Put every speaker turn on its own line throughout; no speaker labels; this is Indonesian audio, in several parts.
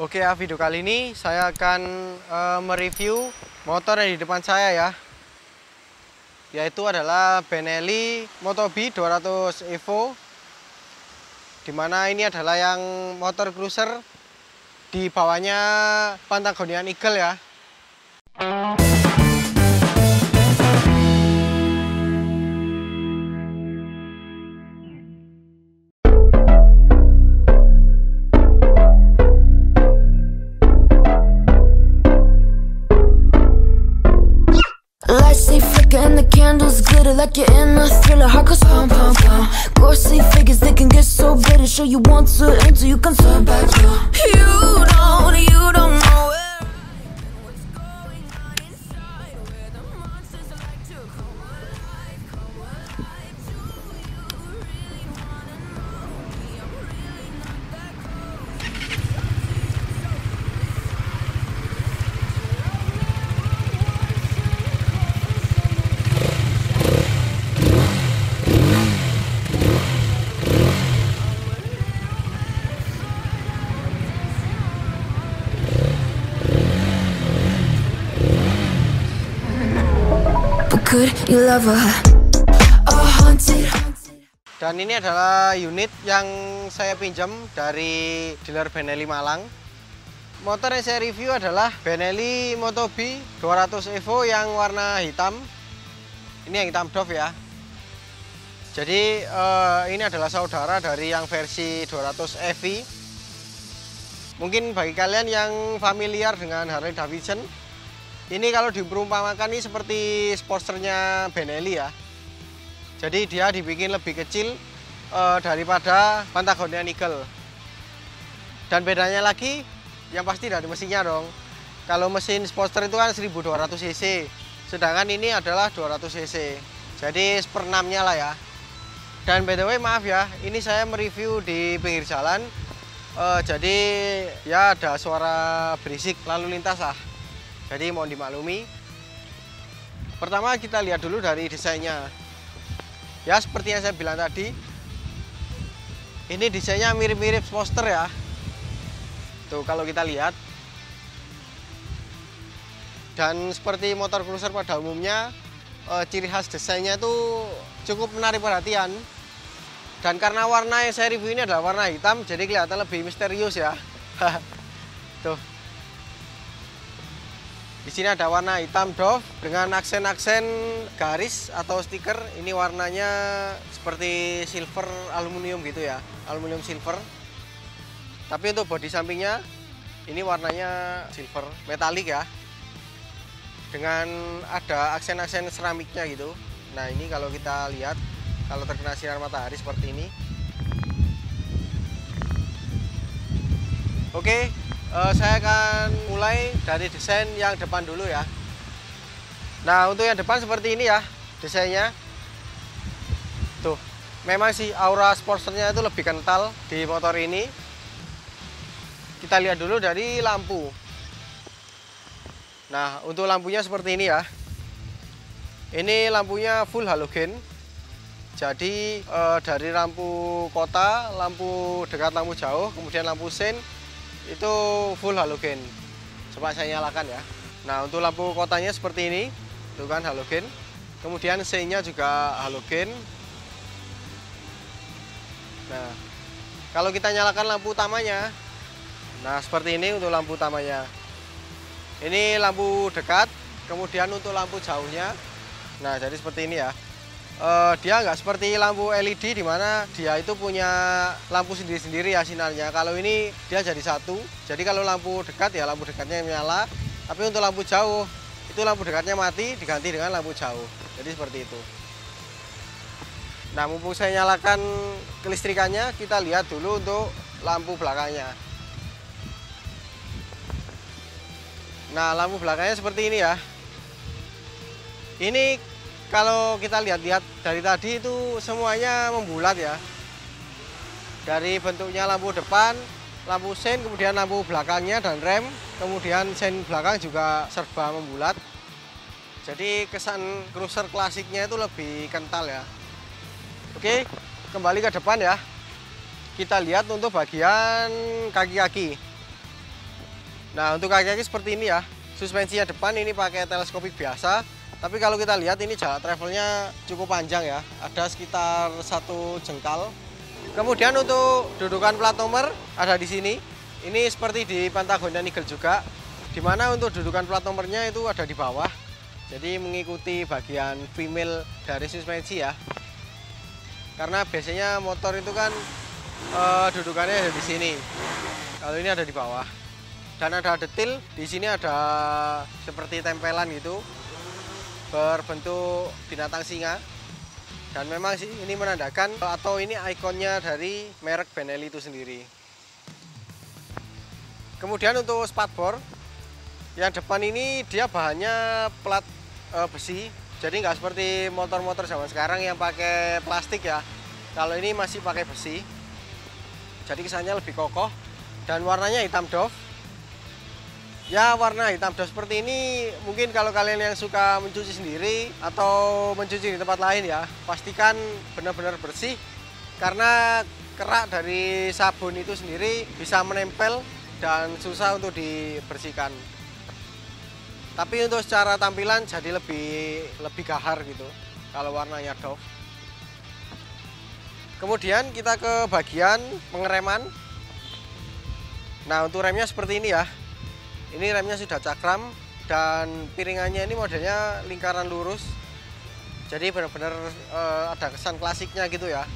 Oke ya, video kali ini saya akan mereview motor yang di depan saya ya. Yaitu adalah Benelli Motobi 200 Evo. Dimana ini adalah yang motor cruiser, di bawahnya Patagonian Eagle ya.
Lights they flicker and the candles glitter like you're in a thriller. Heart goes pum pum pum. Ghostly figures they can get so bitter. Show you want to enter, you can turn back. You don't know what's going on inside. Where the monsters like to come alive, come alive. Do you really wanna know me? I'm really not that could you love her? Oh, haunted.
Dan ini adalah unit yang saya pinjam dari dealer Benelli Malang. Motor yang saya review adalah Benelli Motobi 200 Evo yang warna hitam. Ini yang hitam doff ya. Jadi ini adalah saudara dari yang versi 200 EV. Mungkin bagi kalian yang familiar dengan Harley Davidson, ini kalau diperumpamakan ini seperti Sportsternya Benelli ya. Jadi dia dibikin lebih kecil daripada Patagonian Eagle. Dan bedanya lagi, yang pasti dari mesinnya dong. Kalau mesin Sportster itu kan 1200 cc, sedangkan ini adalah 200 cc. Jadi 1/6-nya lah ya. Dan by the way, maaf ya, ini saya mereview di pinggir jalan. Jadi ya ada suara berisik lalu lintas lah. Jadi mohon dimaklumi. Pertama kita lihat dulu dari desainnya. Ya seperti yang saya bilang tadi, ini desainnya mirip-mirip Sportster ya. Tuh kalau kita lihat. Dan seperti motor cruiser pada umumnya, ciri khas desainnya itu cukup menarik perhatian. Dan karena warna yang saya review ini adalah warna hitam, jadi kelihatan lebih misterius ya. Tuh. Di sini ada warna hitam doff dengan aksen-aksen garis atau stiker. Ini warnanya seperti silver aluminium gitu ya, aluminium silver. Tapi untuk bodi sampingnya ini warnanya silver metalik ya, dengan ada aksen-aksen seramiknya gitu. Nah ini kalau kita lihat, kalau terkena sinar matahari seperti ini. Oke. Saya akan mulai dari desain yang depan dulu ya. Nah untuk yang depan seperti ini ya desainnya. Tuh, memang sih aura Sportsternya itu lebih kental di motor ini. Kita lihat dulu dari lampu. Nah untuk lampunya seperti ini ya. Ini lampunya full halogen. Jadi dari lampu kota, lampu dekat, lampu jauh, kemudian lampu sein itu full halogen. Coba saya nyalakan ya. Nah untuk lampu kotanya seperti ini, itu kan halogen. Kemudian seinnya juga halogen. Nah kalau kita nyalakan lampu utamanya, nah seperti ini untuk lampu utamanya. Ini lampu dekat, kemudian untuk lampu jauhnya. Nah jadi seperti ini ya. Dia nggak seperti lampu LED di mana dia itu punya lampu sendiri-sendiri ya sinarnya. Kalau ini dia jadi satu. Jadi kalau lampu dekat ya lampu dekatnya yang menyala. Tapi untuk lampu jauh itu lampu dekatnya mati diganti dengan lampu jauh. Jadi seperti itu. Nah mumpung saya nyalakan kelistrikannya, kita lihat dulu untuk lampu belakangnya. Nah lampu belakangnya seperti ini ya. Ini kalau kita lihat-lihat dari tadi itu semuanya membulat ya. Dari bentuknya lampu depan, lampu sein, kemudian lampu belakangnya dan rem, kemudian sein belakang juga serba membulat. Jadi kesan cruiser klasiknya itu lebih kental ya. Oke, kembali ke depan ya. Kita lihat untuk bagian kaki-kaki. Nah, untuk kaki-kaki seperti ini ya. Suspensinya depan ini pakai teleskopik biasa. Tapi kalau kita lihat ini jarak travelnya cukup panjang ya. Ada sekitar 1 jengkal. Kemudian untuk dudukan plat nomor ada di sini. Ini seperti di Patagonia Eagle juga. Dimana untuk dudukan plat nomornya itu ada di bawah. Jadi mengikuti bagian female dari suspensi ya. Karena biasanya motor itu kan dudukannya ada di sini. Kalau ini ada di bawah. Dan ada detail di sini ada seperti tempelan gitu berbentuk binatang singa. Dan memang sih ini menandakan atau ini ikonnya dari merek Benelli itu sendiri. Kemudian untuk spatbor yang depan ini dia bahannya plat besi. Jadi nggak seperti motor-motor zaman sekarang yang pakai plastik ya. Kalau ini masih pakai besi. Jadi kesannya lebih kokoh dan warnanya hitam doff. Ya, warna hitam doff seperti ini mungkin kalau kalian yang suka mencuci sendiri atau mencuci di tempat lain ya, pastikan benar-benar bersih karena kerak dari sabun itu sendiri bisa menempel dan susah untuk dibersihkan. Tapi untuk secara tampilan jadi lebih gahar gitu kalau warnanya doff. Kemudian kita ke bagian pengereman. Nah, untuk remnya seperti ini ya. Ini remnya sudah cakram dan piringannya ini modelnya lingkaran lurus. Jadi benar-benar ada kesan klasiknya gitu ya.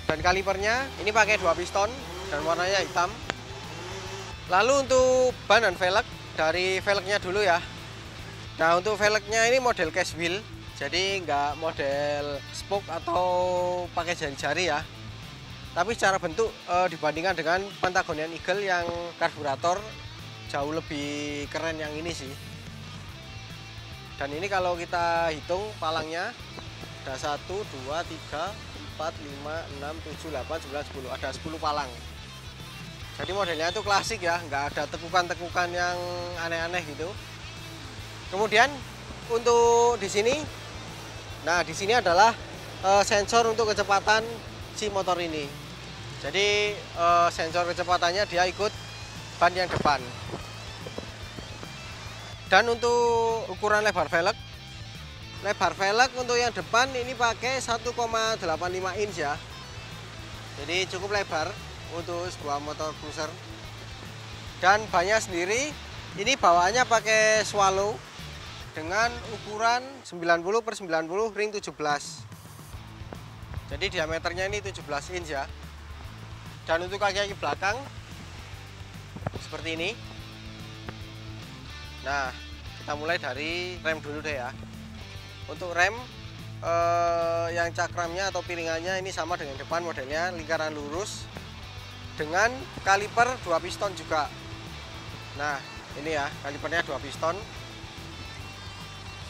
Dan kalipernya ini pakai 2 piston dan warnanya hitam. Lalu untuk ban dan velg, dari velgnya dulu ya. Nah, untuk velgnya ini model cast wheel. Jadi nggak model spoke atau pakai jari-jari ya. Tapi secara bentuk dibandingkan dengan Patagonia Eagle yang karburator jauh lebih keren yang ini sih. Dan ini kalau kita hitung palangnya ada 1, 2, 3, 4, 5, 6, 7, 8, 9, 10. Ada 10 palang. Jadi modelnya itu klasik ya, nggak ada tekukan-tekukan yang aneh-aneh gitu. Kemudian untuk di sini, nah di sini adalah sensor untuk kecepatan si motor ini. Jadi sensor kecepatannya dia ikut ban yang depan. Dan untuk ukuran lebar velg untuk yang depan ini pakai 1,85 inch ya. Jadi cukup lebar untuk sebuah motor cruiser. Dan bannya sendiri ini bawaannya pakai swallow dengan ukuran 90/90 ring 17. Jadi diameternya ini 17 inch ya. Dan untuk kaki-kaki belakang seperti ini. Nah, kita mulai dari rem dulu deh ya. Untuk rem yang cakramnya atau piringannya ini sama dengan depan, modelnya lingkaran lurus dengan kaliper 2 piston juga. Nah, ini ya, kalipernya 2 piston.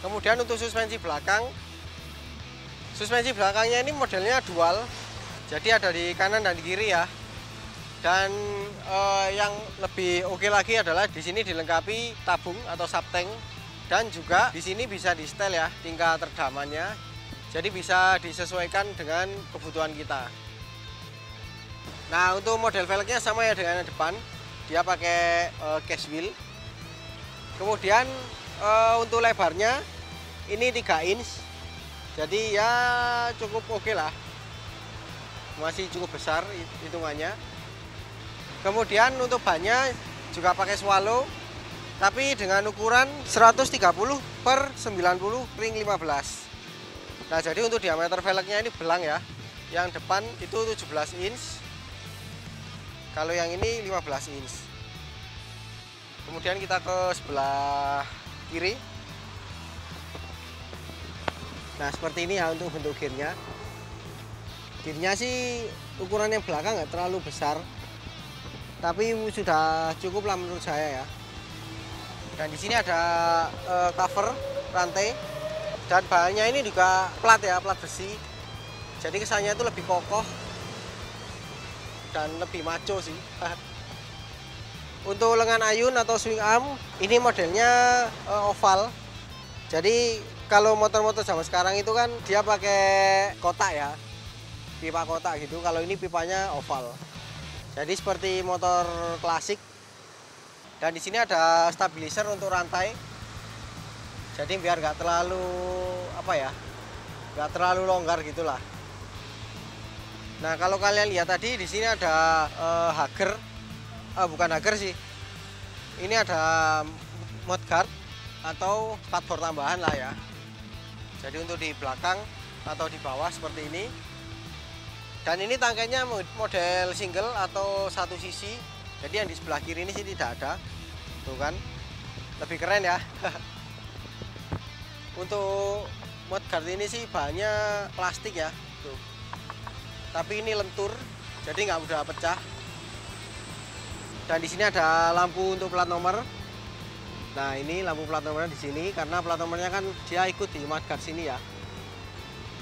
Kemudian untuk suspensi belakangnya ini modelnya dual. Jadi ada di kanan dan di kiri ya. Dan yang lebih oke lagi adalah di sini dilengkapi tabung atau subtank dan juga di sini bisa di setel ya tingkat redamannya. Jadi bisa disesuaikan dengan kebutuhan kita. Nah, untuk model velgnya sama ya dengan yang depan. Dia pakai cast wheel. Kemudian untuk lebarnya ini 3 inch. Jadi ya cukup oke lah. Masih cukup besar hitungannya. Kemudian untuk bannya juga pakai swallow, tapi dengan ukuran 130/90 ring 15. Nah, jadi untuk diameter velgnya ini belang ya. Yang depan itu 17 inch. Kalau yang ini 15 inch. Kemudian kita ke sebelah kiri. Nah, seperti ini ya untuk bentuk gearnya. Gearnya sih ukuran yang belakang nggak terlalu besar. Tapi sudah cukup lah menurut saya ya. Dan di sini ada cover rantai dan bahannya ini juga plat ya, plat besi. Jadi kesannya itu lebih kokoh dan lebih maco sih. Untuk lengan ayun atau swing arm ini modelnya oval. Jadi kalau motor-motor zaman sekarang itu kan dia pakai kotak ya, pipa kotak gitu. Kalau ini pipanya oval. Jadi seperti motor klasik. Dan di sini ada stabilizer untuk rantai. Jadi biar nggak terlalu nggak terlalu longgar gitulah. Nah, kalau kalian lihat tadi di sini ada hager, bukan hager sih. Ini ada mudguard atau spatbor tambahan lah ya. Jadi untuk di belakang atau di bawah seperti ini. Dan ini tangkainya model single atau satu sisi. Jadi yang di sebelah kiri ini sih tidak ada. Tuh kan, lebih keren ya. Untuk mudguard ini sih bahannya plastik ya. Tuh. Tapi ini lentur, jadi nggak mudah pecah. Dan di sini ada lampu untuk plat nomor. Nah, ini lampu plat nomornya di sini karena plat nomornya kan dia ikut di mudguard sini ya.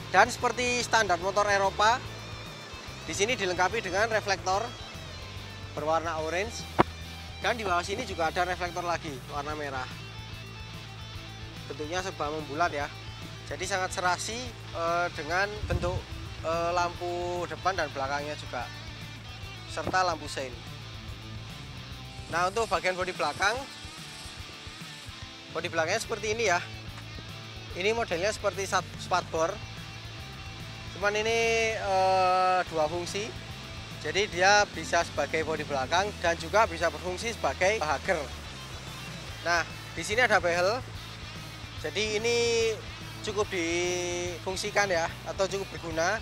Dan seperti standar motor Eropa, di sini dilengkapi dengan reflektor berwarna orange. Dan di bawah sini juga ada reflektor lagi warna merah. Bentuknya serba membulat ya. Jadi sangat serasi dengan bentuk lampu depan dan belakangnya juga, serta lampu sein. Nah, untuk bagian bodi belakangnya seperti ini ya. Ini modelnya seperti spatbor, cuman ini dua fungsi. Jadi dia bisa sebagai bodi belakang dan juga bisa berfungsi sebagai hager. Nah, di sini ada behel. Jadi ini cukup difungsikan ya, atau cukup berguna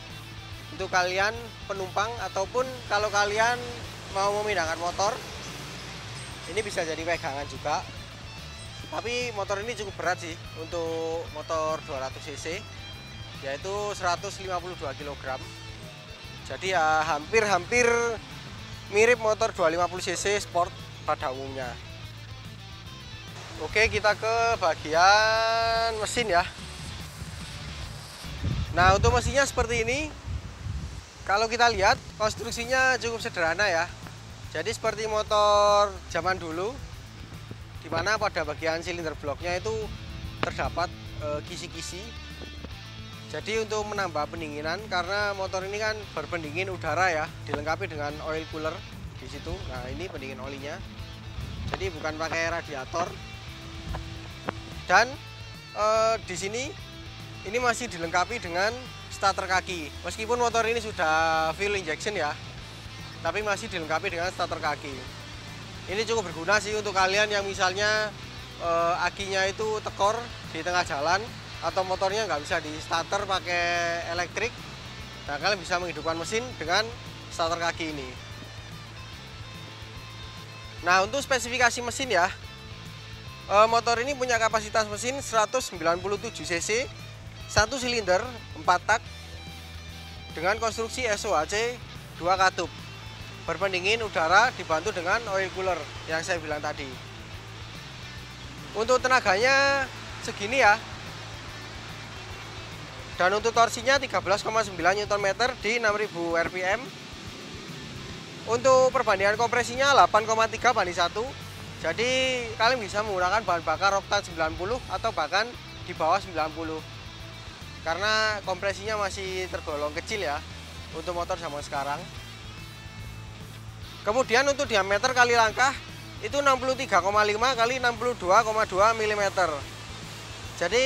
untuk kalian penumpang, ataupun kalau kalian mau memindahkan motor, ini bisa jadi pegangan juga. Tapi motor ini cukup berat sih untuk motor 200 cc, yaitu 152 kg. Jadi ya hampir mirip motor 250 cc sport pada umumnya. Oke, kita ke bagian mesin ya. Nah, untuk mesinnya seperti ini. Kalau kita lihat, konstruksinya cukup sederhana ya. Jadi seperti motor zaman dulu, di mana pada bagian silinder bloknya itu terdapat kisi-kisi. Jadi untuk menambah pendinginan, karena motor ini kan berpendingin udara ya, dilengkapi dengan oil cooler di situ. Nah, ini pendingin olinya. Jadi bukan pakai radiator. Dan di sini ini masih dilengkapi dengan starter kaki. Meskipun motor ini sudah fuel injection ya, tapi masih dilengkapi dengan starter kaki. Ini cukup berguna sih untuk kalian yang misalnya akinya itu tekor di tengah jalan, atau motornya nggak bisa di starter pakai elektrik. Nah, kalian bisa menghidupkan mesin dengan starter kaki ini. Nah, untuk spesifikasi mesin ya, motor ini punya kapasitas mesin 197 cc, 1 silinder, 4 tak, dengan konstruksi SOHC 2 katup, berpendingin udara dibantu dengan oil cooler yang saya bilang tadi. Untuk tenaganya segini ya, dan untuk torsinya 13,9 Nm di 6000 rpm. Untuk perbandingan kompresinya 8,3 banding 1. Jadi kalian bisa menggunakan bahan bakar oktan 90 atau bahkan di bawah 90. Karena kompresinya masih tergolong kecil ya untuk motor zaman sekarang. Kemudian untuk diameter kali langkah itu 63,5 kali 62,2 mm. Jadi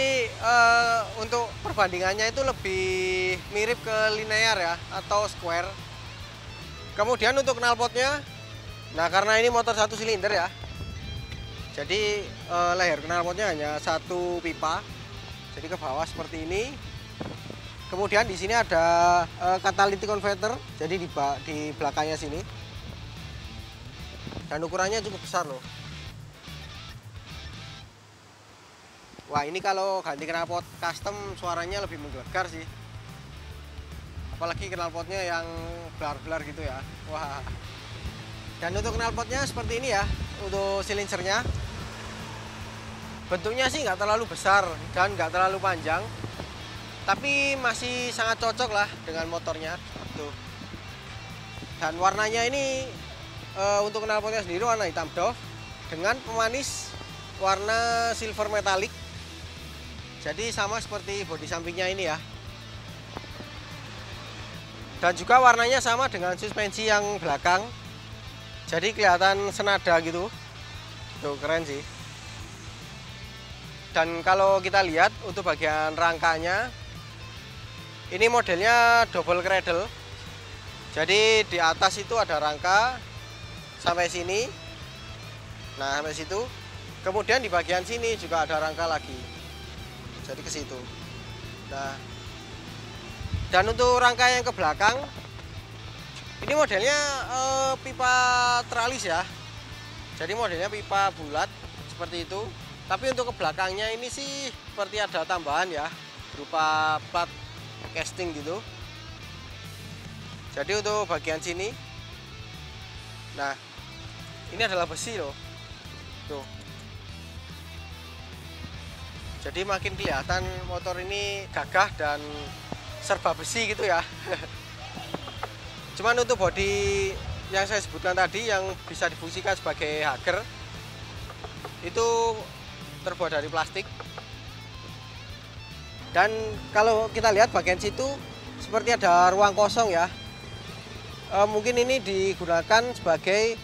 untuk perbandingannya itu lebih mirip ke linear ya, atau square. Kemudian untuk knalpotnya, nah karena ini motor 1 silinder ya, jadi leher knalpotnya hanya 1 pipa, jadi ke bawah seperti ini. Kemudian di sini ada catalytic converter, jadi di belakangnya sini, dan ukurannya cukup besar loh. Wah, ini kalau ganti knalpot custom suaranya lebih menggelegar sih, apalagi knalpotnya yang belar-belar gitu ya. Wah. Dan untuk knalpotnya seperti ini ya, untuk silinsernya. Bentuknya sih nggak terlalu besar dan nggak terlalu panjang, tapi masih sangat cocok lah dengan motornya. Tuh. Dan warnanya ini untuk knalpotnya sendiri warna hitam doff dengan pemanis warna silver metallic. Jadi sama seperti bodi sampingnya ini ya. Dan juga warnanya sama dengan suspensi yang belakang. Jadi kelihatan senada gitu. Tuh keren sih. Dan kalau kita lihat untuk bagian rangkanya, ini modelnya double cradle. Jadi di atas itu ada rangka sampai sini. Nah, sampai situ. Kemudian di bagian sini juga ada rangka lagi. Jadi ke situ. Nah, dan untuk rangka yang ke belakang, ini modelnya pipa tralis ya. Jadi modelnya pipa bulat seperti itu. Tapi untuk ke belakangnya ini sih seperti ada tambahan ya, berupa plat casting gitu. Jadi untuk bagian sini, nah ini adalah besi loh, tuh. Jadi makin kelihatan motor ini gagah dan serba besi gitu ya. Cuman untuk bodi yang saya sebutkan tadi yang bisa difungsikan sebagai hager itu terbuat dari plastik. Dan kalau kita lihat bagian situ seperti ada ruang kosong ya. Mungkin ini digunakan sebagai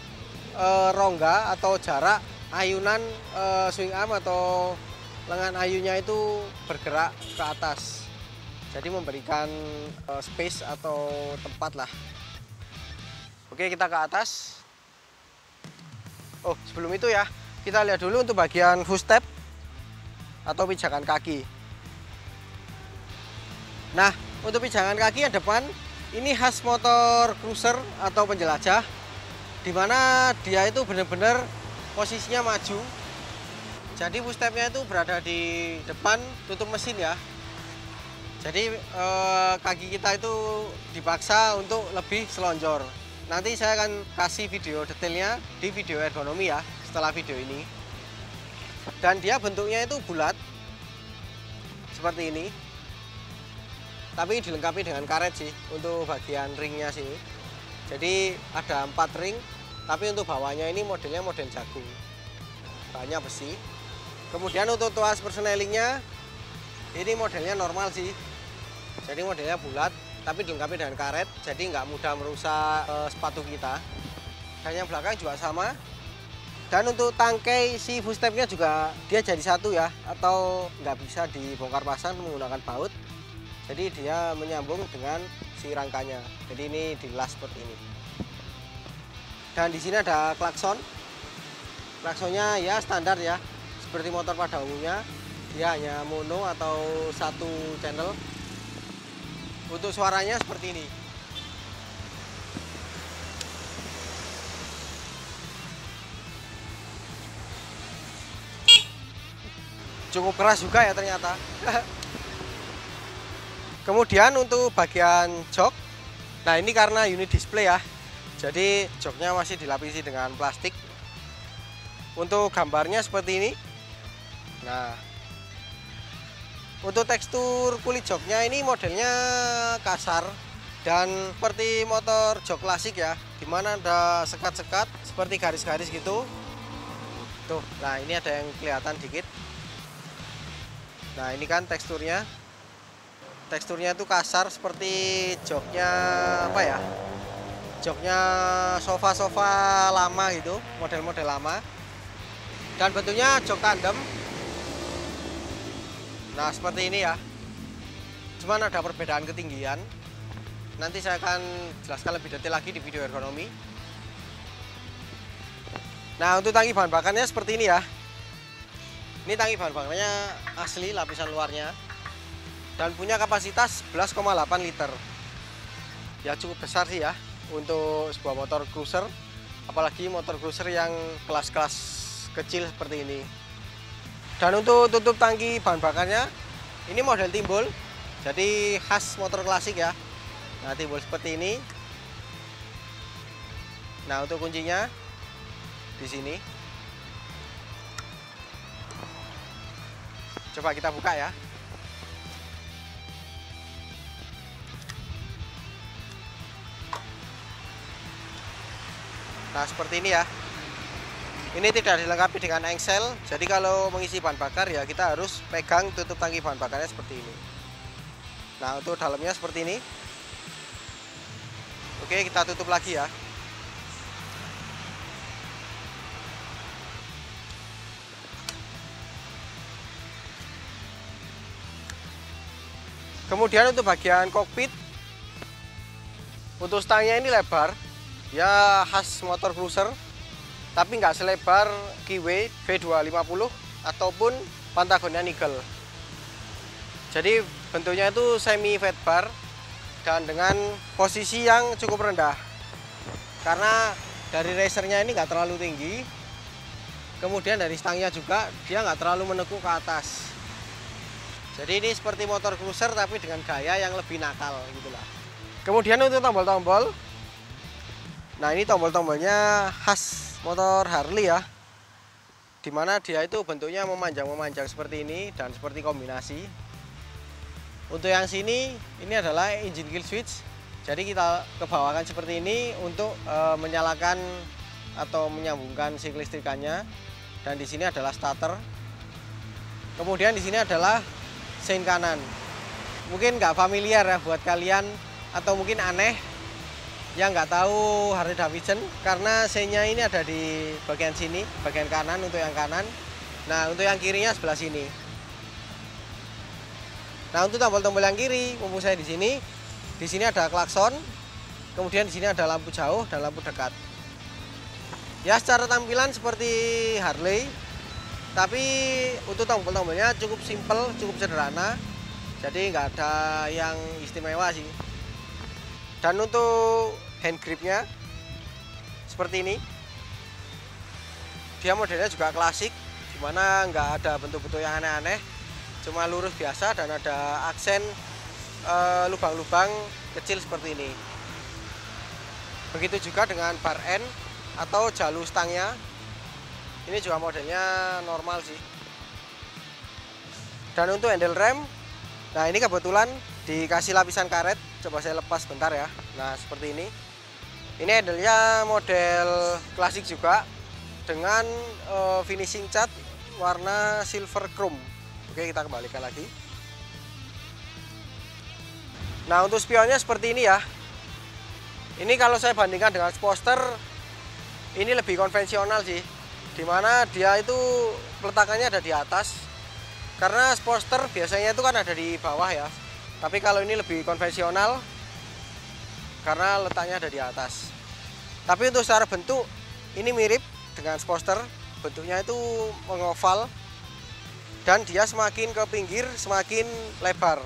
rongga atau jarak ayunan swing arm atau lengan ayunya itu bergerak ke atas. Jadi memberikan space atau tempat lah. Oke, kita ke atas. Oh, sebelum itu ya, kita lihat dulu untuk bagian footstep atau pijakan kaki. Nah, untuk pijakan kaki yang depan ini khas motor cruiser atau penjelajah, dimana dia itu benar-benar posisinya maju. Jadi footstepnya itu berada di depan tutup mesin ya. Jadi kaki kita itu dipaksa untuk lebih selonjor. Nanti saya akan kasih video detailnya di video ergonomi ya setelah video ini. Dan dia bentuknya itu bulat seperti ini. Tapi dilengkapi dengan karet sih untuk bagian ringnya sini. Jadi ada 4 ring, tapi untuk bawahnya ini modelnya model jagung. Bahannya besi. Kemudian untuk tuas persnelingnya ini modelnya normal sih. Jadi modelnya bulat, tapi dilengkapi dengan karet, jadi nggak mudah merusak sepatu kita. Dan yang belakang juga sama. Dan untuk tangkai si footstepnya juga dia jadi satu ya, atau nggak bisa dibongkar pasang menggunakan baut. Jadi dia menyambung dengan si rangkanya. Jadi ini dilas seperti ini. Dan di sini ada klakson. Klaksonnya ya standar ya, seperti motor pada umumnya. Dia hanya mono atau satu channel. Untuk suaranya seperti ini. Cukup keras juga ya ternyata. Kemudian untuk bagian jok, nah ini karena unit display ya, jadi joknya masih dilapisi dengan plastik. Untuk gambarnya seperti ini. Nah, untuk tekstur kulit joknya ini modelnya kasar dan seperti motor jok klasik ya, dimana ada sekat-sekat seperti garis-garis gitu. Tuh, nah ini ada yang kelihatan dikit. Nah ini kan teksturnya itu kasar seperti joknya apa ya, joknya sofa-sofa lama gitu, model-model lama. Dan bentuknya jok tandem. Nah seperti ini ya, cuman ada perbedaan ketinggian. Nanti saya akan jelaskan lebih detail lagi di video ergonomi. Nah untuk tangki bahan bakarnya seperti ini ya. Ini tangki bahan bakarnya asli, lapisan luarnya, dan punya kapasitas 11,8 liter. Ya cukup besar sih ya untuk sebuah motor cruiser, apalagi motor cruiser yang kelas-kelas kecil seperti ini. Dan untuk tutup tangki bahan bakarnya ini model timbul, jadi khas motor klasik ya. Nah timbul seperti ini. Nah untuk kuncinya di sini. Coba kita buka ya. Nah seperti ini ya. Ini tidak dilengkapi dengan engsel, jadi kalau mengisi bahan bakar ya kita harus pegang tutup tangki bahan bakarnya seperti ini. Nah untuk dalamnya seperti ini. Oke, kita tutup lagi ya. Kemudian untuk bagian kokpit, untuk stangnya ini lebar, ya khas motor cruiser, tapi nggak selebar Kiwi V250 ataupun Patagonia Eagle. Jadi bentuknya itu semi fat bar dan dengan posisi yang cukup rendah. Karena dari racernya ini nggak terlalu tinggi, kemudian dari stangnya juga dia nggak terlalu menekuk ke atas. Jadi ini seperti motor cruiser tapi dengan gaya yang lebih nakal gitulah. Kemudian untuk tombol-tombol, nah ini tombol-tombolnya khas motor Harley ya, dimana dia itu bentuknya memanjang-memanjang seperti ini dan seperti kombinasi. Untuk yang sini ini adalah engine kill switch, jadi kita kebawakan seperti ini untuk menyalakan atau menyambungkan si kelistrikannya. Dan di sini adalah starter. Kemudian di sini adalah sein kanan. Mungkin nggak familiar ya buat kalian, atau mungkin aneh yang nggak tahu Harley Davidson, karena seinnya ini ada di bagian sini, bagian kanan untuk yang kanan. Nah untuk yang kirinya sebelah sini. Nah untuk tombol-tombol yang kiri, mumpung saya di sini ada klakson, kemudian di sini ada lampu jauh dan lampu dekat. Ya secara tampilan seperti Harley, tapi untuk tombol-tombolnya cukup simple, cukup sederhana, jadi nggak ada yang istimewa sih. Dan untuk hand gripnya seperti ini, dia modelnya juga klasik, dimana nggak ada bentuk-bentuk yang aneh-aneh, cuma lurus biasa dan ada aksen lubang-lubang kecil seperti ini. Begitu juga dengan bar end atau jalur stangnya. Ini juga modelnya normal sih. Dan untuk handle rem, nah ini kebetulan dikasih lapisan karet. Coba saya lepas bentar ya. Nah seperti ini. Ini handle-nya model klasik juga dengan finishing cat warna silver chrome. Oke, kita kembalikan lagi. Nah untuk spionnya seperti ini ya. Ini kalau saya bandingkan dengan Sportster, ini lebih konvensional sih, dimana dia itu peletakannya ada di atas. Karena Sportster biasanya itu kan ada di bawah ya, tapi kalau ini lebih konvensional karena letaknya ada di atas. Tapi untuk secara bentuk ini mirip dengan Sportster, bentuknya itu mengoval dan dia semakin ke pinggir semakin lebar,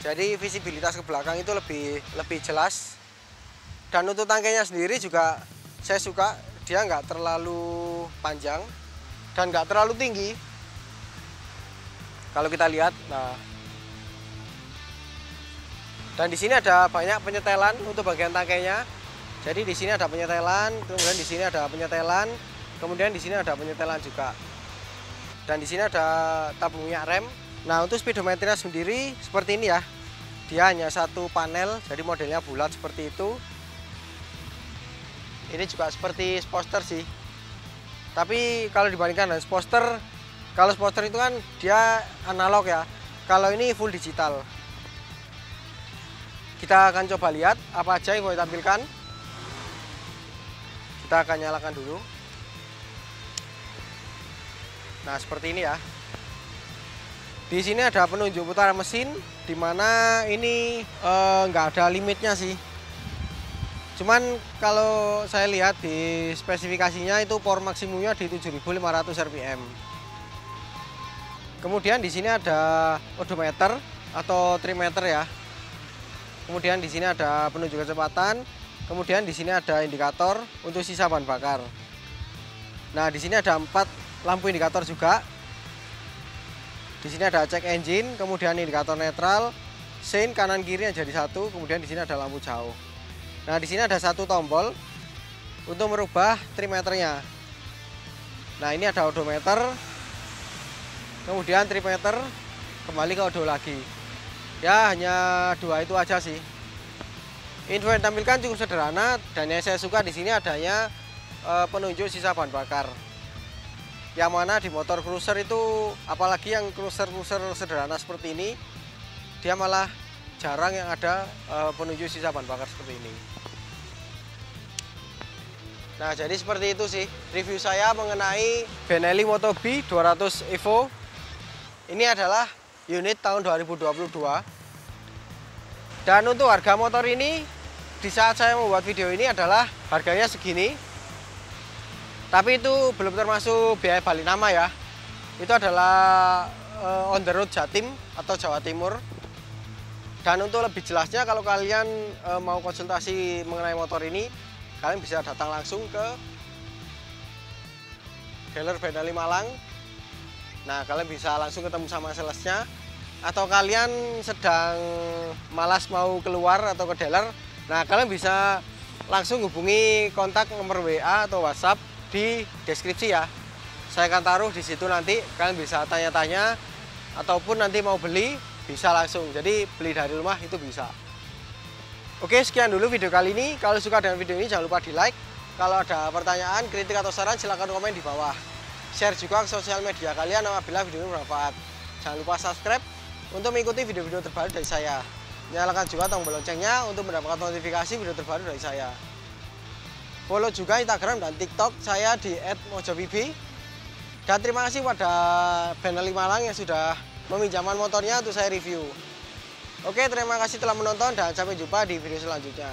jadi visibilitas ke belakang itu lebih jelas. Dan untuk tangkainya sendiri juga saya suka, dia nggak terlalu panjang dan nggak terlalu tinggi. Kalau kita lihat, nah, dan di sini ada banyak penyetelan untuk bagian tangkainya. Jadi di sini ada penyetelan, kemudian di sini ada penyetelan, kemudian di sini ada penyetelan juga. Dan di sini ada tabung minyak rem. Nah untuk speedometernya sendiri seperti ini ya. Dia hanya satu panel, jadi modelnya bulat seperti itu. Ini juga seperti Sportster sih. Tapi kalau dibandingkan dengan Sportster, kalau Sportster itu kan dia analog ya. Kalau ini full digital. Kita akan coba lihat apa aja yang mau ditampilkan. Kita akan nyalakan dulu. Nah seperti ini ya. Di sini ada penunjuk putaran mesin, dimana ini nggak ada limitnya sih. Cuman kalau saya lihat di spesifikasinya itu power maksimumnya di 7.500 rpm. Kemudian di sini ada odometer atau trimeter ya. Kemudian di sini ada penunjuk kecepatan. Kemudian di sini ada indikator untuk sisa bahan bakar. Nah di sini ada 4 lampu indikator juga. Di sini ada cek engine, kemudian indikator netral, sein kanan kiri yang jadi satu, kemudian di sini ada lampu jauh. Nah di sini ada satu tombol untuk merubah trimeternya. Nah ini ada odometer, kemudian trimeter, kembali ke odo lagi. Ya hanya dua itu aja sih. Info yang ditampilkan cukup sederhana, dan yang saya suka di sini adanya penunjuk sisa bahan bakar. Yang mana di motor cruiser itu, apalagi yang cruiser sederhana seperti ini, dia malah jarang yang ada penunjuk sisa bahan bakar seperti ini. Nah jadi seperti itu sih review saya mengenai Benelli Moto B 200 Evo. Ini adalah unit tahun 2022. Dan untuk harga motor ini di saat saya membuat video ini adalah harganya segini. Tapi itu belum termasuk biaya balik nama ya. Itu adalah on the road Jatim atau Jawa Timur. Dan untuk lebih jelasnya kalau kalian mau konsultasi mengenai motor ini, kalian bisa datang langsung ke dealer Benelli Malang. Nah, kalian bisa langsung ketemu sama salesnya. Atau kalian sedang malas mau keluar atau ke dealer, nah kalian bisa langsung hubungi kontak nomor WA atau WhatsApp di deskripsi ya. Saya akan taruh di situ nanti, kalian bisa tanya-tanya ataupun nanti mau beli bisa langsung. Jadi beli dari rumah itu bisa. Oke, sekian dulu video kali ini. Kalau suka dengan video ini jangan lupa di like. Kalau ada pertanyaan, kritik atau saran silahkan komen di bawah. Share juga ke sosial media kalian apabila video ini bermanfaat. Jangan lupa subscribe untuk mengikuti video-video terbaru dari saya. Nyalakan juga tombol loncengnya untuk mendapatkan notifikasi video terbaru dari saya. Follow juga Instagram dan TikTok saya di @mojobibi. Dan terima kasih pada Benelli Malang yang sudah meminjamkan motornya untuk saya review. Oke, terima kasih telah menonton dan sampai jumpa di video selanjutnya.